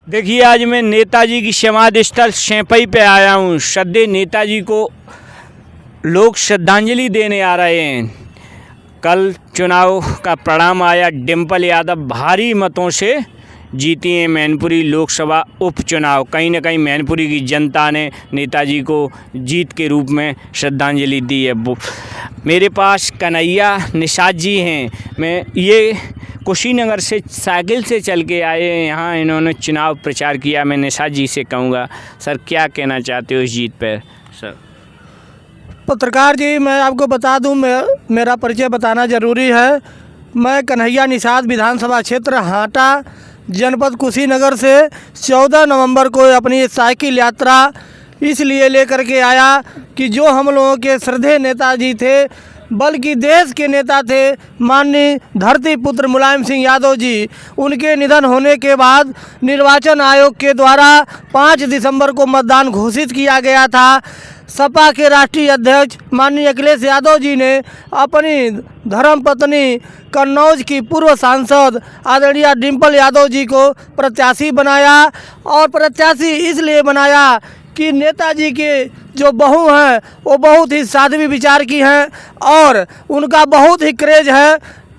देखिए, आज मैं नेताजी की समाधि स्थल शेंपई पे आया हूँ। श्रद्धेय नेताजी को लोग श्रद्धांजलि देने आ रहे हैं। कल चुनाव का परिणाम आया, डिम्पल यादव भारी मतों से जीती हैं मैनपुरी लोकसभा उपचुनाव। कहीं ना कहीं मैनपुरी की जनता ने नेताजी को जीत के रूप में श्रद्धांजलि दी है। मेरे पास कन्हैया निषाद जी हैं। मैं ये कुशीनगर से साइकिल से चल के आए हैं, यहाँ इन्होंने चुनाव प्रचार किया। मैं निषाद जी से कहूँगा, सर क्या कहना चाहते हो इस जीत पर? सर पत्रकार जी, मैं आपको बता दूं, मेरा परिचय बताना ज़रूरी है। मैं कन्हैया निषाद विधानसभा क्षेत्र हाटा जनपद कुशीनगर से 14 नवंबर को अपनी साइकिल यात्रा इसलिए लेकर के आया कि जो हम लोगों के श्रद्धेय नेताजी थे, बल्कि देश के नेता थे, माननीय धरती पुत्र मुलायम सिंह यादव जी, उनके निधन होने के बाद निर्वाचन आयोग के द्वारा 5 दिसंबर को मतदान घोषित किया गया था। सपा के राष्ट्रीय अध्यक्ष माननीय अखिलेश यादव जी ने अपनी धर्मपत्नी कन्नौज की पूर्व सांसद आदरणीय डिम्पल यादव जी को प्रत्याशी बनाया। और प्रत्याशी इसलिए बनाया कि नेताजी के जो बहू हैं वो बहुत ही साध्वी विचार की हैं और उनका बहुत ही क्रेज है।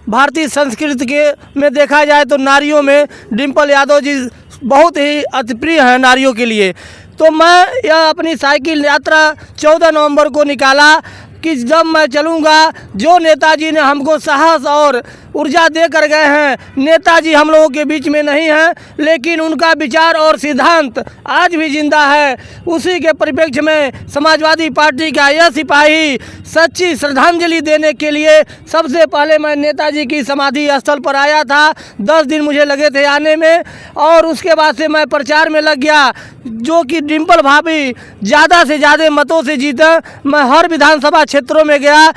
भारतीय संस्कृति के में देखा जाए तो नारियों में डिम्पल यादव जी बहुत ही अतिप्रिय हैं नारियों के लिए। तो मैं यह अपनी साइकिल यात्रा 14 नवंबर को निकाला कि जब मैं चलूँगा, जो नेताजी ने हमको साहस और ऊर्जा दे कर गए हैं, नेताजी हम लोगों के बीच में नहीं हैं, लेकिन उनका विचार और सिद्धांत आज भी जिंदा है। उसी के परिप्रेक्ष्य में समाजवादी पार्टी का यह सिपाही सच्ची श्रद्धांजलि देने के लिए सबसे पहले मैं नेताजी की समाधि स्थल पर आया था। 10 दिन मुझे लगे थे आने में और उसके बाद से मैं प्रचार में लग गया, जो कि डिम्पल भाभी ज़्यादा से ज़्यादा मतों से जीता। मैं हर विधानसभा क्षेत्रों में गया।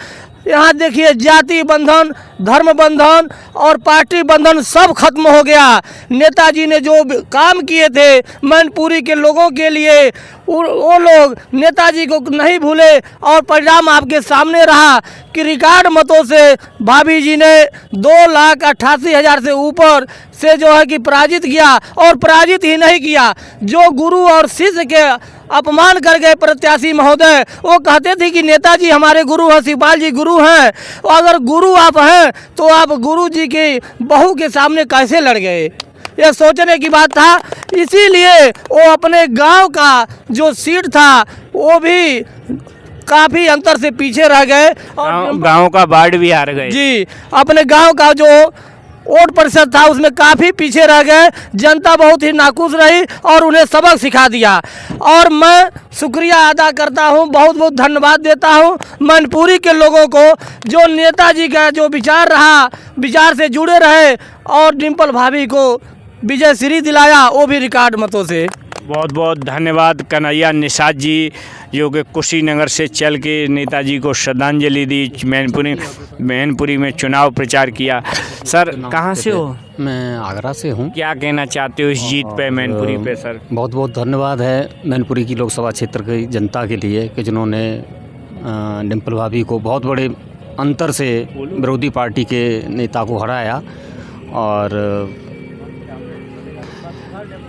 यहाँ देखिए, जाति बंधन, धर्म बंधन और पार्टी बंधन सब खत्म हो गया। नेताजी ने जो काम किए थे मैनपुरी के लोगों के लिए, वो लोग नेताजी को नहीं भूले और परिणाम आपके सामने रहा कि रिकॉर्ड मतों से भाभी जी ने 2,88,000 से ऊपर से जो है कि पराजित किया। और पराजित ही नहीं किया, जो गुरु और शिष्य के अपमान कर गए प्रत्याशी महोदय, वो कहते थे कि नेताजी हमारे गुरु हैं, शिवपाल जी गुरु हैं। अगर गुरु आप हैं तो आप गुरु जी की बहू के सामने कैसे लड़ गए? ये सोचने की बात था। इसीलिए वो अपने गांव का जो सीट था वो भी काफ़ी अंतर से पीछे रह गए और गांव का वार्ड भी हार गए। जी, अपने गांव का जो वोट प्रतिशत था उसमें काफ़ी पीछे रह गए। जनता बहुत ही नाखुश रही और उन्हें सबक सिखा दिया। और मैं शुक्रिया अदा करता हूं, बहुत बहुत धन्यवाद देता हूं मैनपुरी के लोगों को, जो नेताजी का जो विचार रहा, विचार से जुड़े रहे और डिम्पल भाभी को विजय श्री दिलाया, वो भी रिकॉर्ड मतों से। बहुत बहुत धन्यवाद कन्हैया निषाद जी, जो कि कुशीनगर से चल के नेताजी को श्रद्धांजलि दी, मैनपुरी में चुनाव प्रचार किया। सर कहाँ से हो? मैं आगरा से हूँ। क्या कहना चाहते हो इस जीत पे मैनपुरी पे? सर बहुत बहुत धन्यवाद है मैनपुरी की लोकसभा क्षेत्र की जनता के लिए कि जिन्होंने डिम्पल भाभी को बहुत बड़े अंतर से विरोधी पार्टी के नेता को हराया। और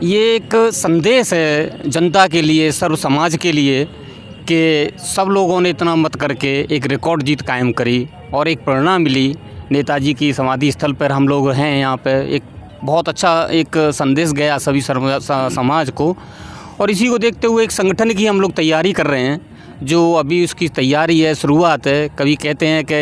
ये एक संदेश है जनता के लिए, सर्व समाज के लिए, कि सब लोगों ने इतना मत करके एक रिकॉर्ड जीत कायम करी और एक प्रेरणा मिली। नेताजी की समाधि स्थल पर हम लोग हैं, यहाँ पे एक बहुत अच्छा एक संदेश गया सभी समाज को। और इसी को देखते हुए एक संगठन की हम लोग तैयारी कर रहे हैं, जो अभी उसकी तैयारी है, शुरुआत है। कभी कहते हैं कि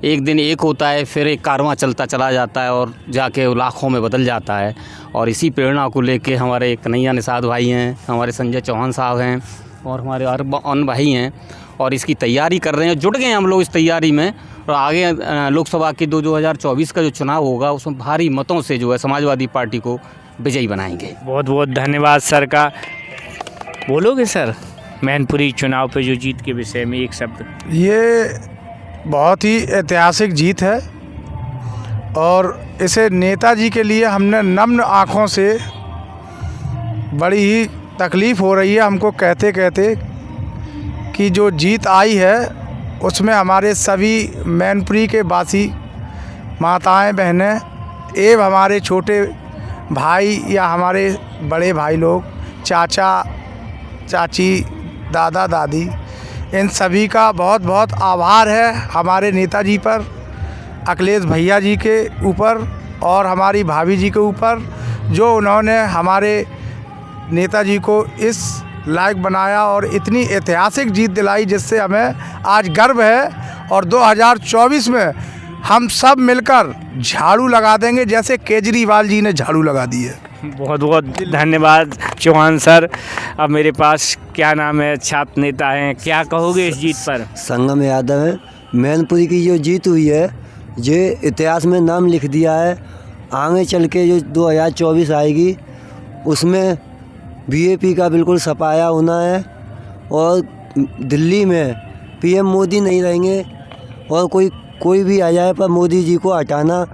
एक दिन एक होता है, फिर एक कारवां चलता चला जाता है और जाके लाखों में बदल जाता है। और इसी प्रेरणा को लेके हमारे कन्हैया निषाद भाई हैं, हमारे संजय चौहान साहब हैं और हमारे और अन्य भाई हैं, और इसकी तैयारी कर रहे हैं। जुट गए हैं हम लोग इस तैयारी में। और आगे लोकसभा की 2024 का जो चुनाव होगा, उसमें भारी मतों से जो है समाजवादी पार्टी को विजयी बनाएंगे। बहुत बहुत धन्यवाद सर का। बोलोगे सर मैनपुरी चुनाव पे जो जीत के विषय में एक शब्द? ये बहुत ही ऐतिहासिक जीत है और इसे नेताजी के लिए हमने नम्र आँखों से, बड़ी ही तकलीफ़ हो रही है हमको कहते कहते कि जो जीत आई है उसमें हमारे सभी मैनपुरी के वासी माताएं, बहनें एवं हमारे छोटे भाई या हमारे बड़े भाई लोग, चाचा चाची, दादा दादी, इन सभी का बहुत बहुत आभार है हमारे नेताजी पर, अखिलेश भैया जी के ऊपर और हमारी भाभी जी के ऊपर, जो उन्होंने हमारे नेताजी को इस लायक बनाया और इतनी ऐतिहासिक जीत दिलाई जिससे हमें आज गर्व है। और 2024 में हम सब मिलकर झाड़ू लगा देंगे जैसे केजरीवाल जी ने झाड़ू लगा दी है। बहुत बहुत धन्यवाद चौहान सर। अब मेरे पास क्या नाम है, छात्र नेता हैं, क्या कहोगे इस जीत पर? संगम यादव है। मैनपुरी की जो जीत हुई है ये इतिहास में नाम लिख दिया है। आगे चल के जो 2024 आएगी उसमें बीजेपी का बिल्कुल सफाया होना है और दिल्ली में पीएम मोदी नहीं रहेंगे और कोई भी आ जाए पर मोदी जी को हटाना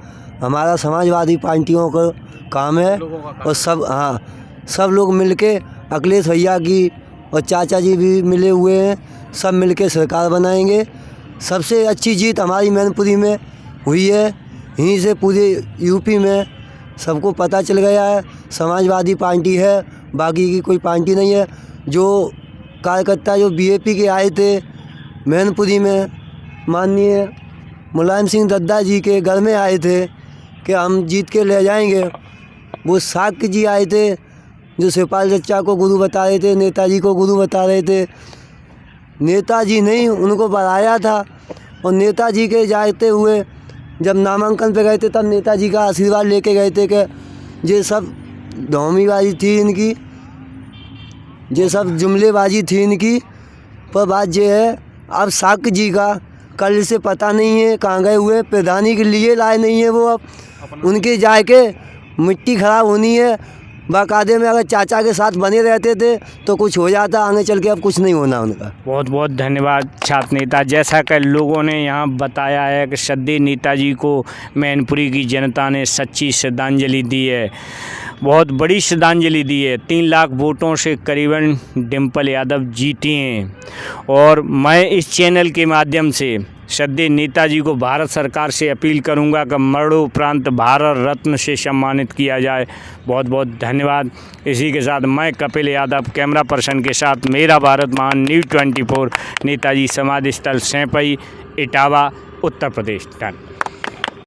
हमारा समाजवादी पार्टियों का काम है। और सब लोग मिलके अखिलेश भैया की और चाचा जी भी मिले हुए हैं, सब मिलके सरकार बनाएंगे। सबसे अच्छी जीत हमारी मैनपुरी में हुई है। यहीं से पूरे यूपी में सबको पता चल गया है समाजवादी पार्टी है, बाकी की कोई पार्टी नहीं है। जो कार्यकर्ता जो बीजेपी के आए थे मैनपुरी में, माननीय मुलायम सिंह दद्दा जी के घर में आए थे कि हम जीत के ले जाएंगे। वो साक्य जी आए थे जो शिवपाल चचा को गुरु बता रहे थे, नेताजी को गुरु बता रहे थे। नेताजी नहीं उनको बढ़ाया था और नेताजी के जाते हुए जब नामांकन पे गए थे तब नेताजी का आशीर्वाद लेके गए थे कि ये सब धौमीबाजी थी इनकी, ये सब जुमलेबाजी थी इनकी। पर बात ये है अब साक्य जी का कल से पता नहीं है कहाँ गए हुए, प्रधानी के लिए लाए नहीं है वो। अब उनके जाके मिट्टी ख़राब होनी है। बाकायदे में अगर चाचा के साथ बने रहते थे तो कुछ हो जाता, आगे चल के अब कुछ नहीं होना उनका। बहुत बहुत धन्यवाद छात्र नेता। जैसा कि लोगों ने यहाँ बताया है कि श्रद्धेय नेताजी को मैनपुरी की जनता ने सच्ची श्रद्धांजलि दी है, बहुत बड़ी श्रद्धांजलि दी है। 3 लाख वोटों से करीबन डिम्पल यादव जीती हैं। और मैं इस चैनल के माध्यम से श्रद्धेय नेताजी को भारत सरकार से अपील करूंगा कि मरणोपरांत भारत रत्न से सम्मानित किया जाए। बहुत बहुत धन्यवाद। इसी के साथ मैं कपिल यादव कैमरा पर्सन के साथ मेरा भारत महान न्यूज़ 24 नेताजी समाधि स्थल सैंपई, इटावा, उत्तर प्रदेश।